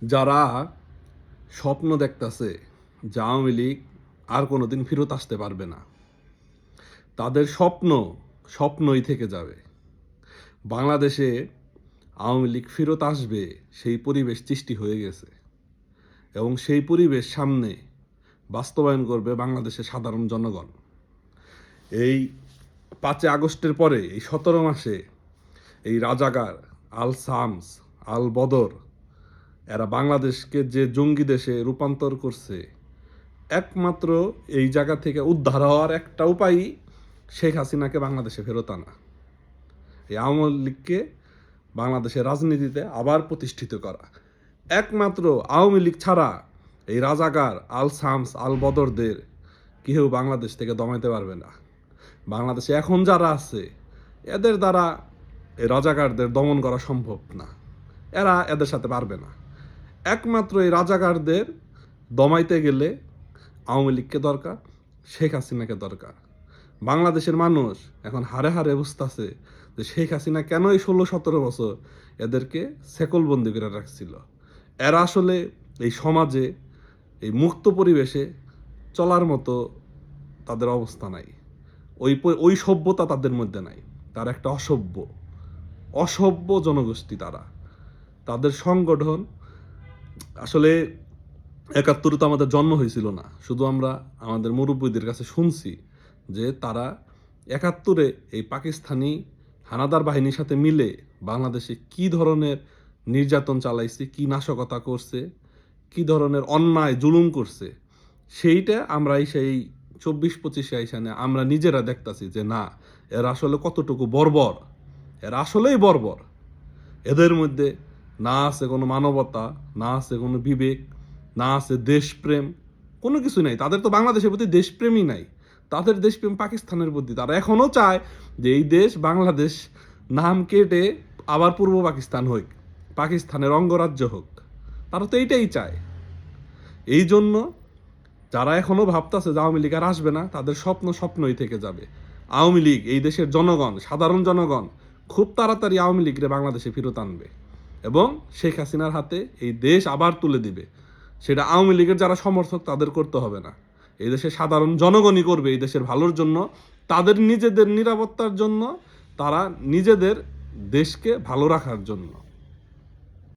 যারা স্বপ্ন দেখতেছে যে আওয়ামী লীগ আর কোনোদিন ফেরত আসতে পারবে না, তাদের স্বপ্নই থেকে যাবে। বাংলাদেশে আওয়ামী লীগ ফেরত আসবে সেই পরিবেশ সৃষ্টি হয়ে গেছে এবং সেই পরিবেশ সামনে বাস্তবায়ন করবে বাংলাদেশের সাধারণ জনগণ। এই 5 আগস্টের পরে এই 17 মাসে এই রাজাকার, আল শামস, আল বদর এরা বাংলাদেশকে যে জঙ্গি দেশে রূপান্তর করছে, একমাত্র এই জায়গা থেকে উদ্ধার হওয়ার একটা উপায়ই শেখ হাসিনাকে বাংলাদেশে ফেরত আনা, এই আওয়ামী লীগকে বাংলাদেশের রাজনীতিতে আবার প্রতিষ্ঠিত করা। একমাত্র আওয়ামী লীগ ছাড়া এই রাজাকার, আল শামস, আল বদরদের কেউ বাংলাদেশ থেকে দমাইতে পারবে না। বাংলাদেশে এখন যারা আছে এদের দ্বারা এই রাজাকারদের দমন করা সম্ভব না, এদের সাথে পারবে না। একমাত্র এই রাজাকারদের দমাইতে গেলে আওয়ামী লীগকে দরকার, শেখ হাসিনাকে দরকার। বাংলাদেশের মানুষ এখন হারে হারে বুঝতেছে যে শেখ হাসিনা কেন এই 16-17 বছর এদেরকে সেকলবন্দি করে রাখছিল। এরা আসলে এই সমাজে, এই মুক্ত পরিবেশে চলার মতো তাদের অবস্থা নাই, ওই সভ্যতা তাদের মধ্যে নাই। তারা একটা অসভ্য জনগোষ্ঠী। তাদের সংগঠন আসলে 71-এ তো আমাদের জন্ম হয়েছিল না, শুধু আমরা আমাদের মুরব্বীদের কাছে শুনছি যে তারা 71-এ এই পাকিস্তানি হানাদার বাহিনীর সাথে মিলে বাংলাদেশে কি ধরনের নির্যাতন চালাইছে, কি নাশকতা করছে, কি ধরনের অন্যায় জুলুম করছে, সেইটা আমরা সেই 24-25 সালে আমরা নিজেরা দেখতাছি যে না, এরা আসলে কতটুকু বর্বর। এরা আসলেই বর্বর। এদের মধ্যে না আছে কোনো মানবতা, না আছে কোনো বিবেক, না আছে দেশপ্রেম, কোনো কিছু নাই। তাদের তো বাংলাদেশের প্রতি দেশপ্রেমই নাই, তাদের দেশপ্রেম পাকিস্তানের প্রতি। তারা এখনও চায় যে এই দেশ বাংলাদেশ নাম কেটে আবার পূর্ব পাকিস্তান হোক, পাকিস্তানের অঙ্গরাজ্য হোক। তারা তো এইটাই চায়। এই জন্য যারা এখনও ভাবতেছে যে আওয়ামী লীগ আর আসবে না, তাদের স্বপ্নই থেকে যাবে। আওয়ামী লীগ, এই দেশের জনগণ, সাধারণ জনগণ খুব তাড়াতাড়ি আওয়ামী লীগরে বাংলাদেশে ফেরত আনবে এবং শেখ হাসিনার হাতে এই দেশ আবার তুলে দিবে। সেটা আওয়ামী লীগের যারা সমর্থক তাদের করতে হবে না, এই দেশের সাধারণ জনগণই করবে। এই দেশের ভালোর জন্য, তাদের নিজেদের নিরাপত্তার জন্য, তারা নিজেদের দেশকে ভালো রাখার জন্য।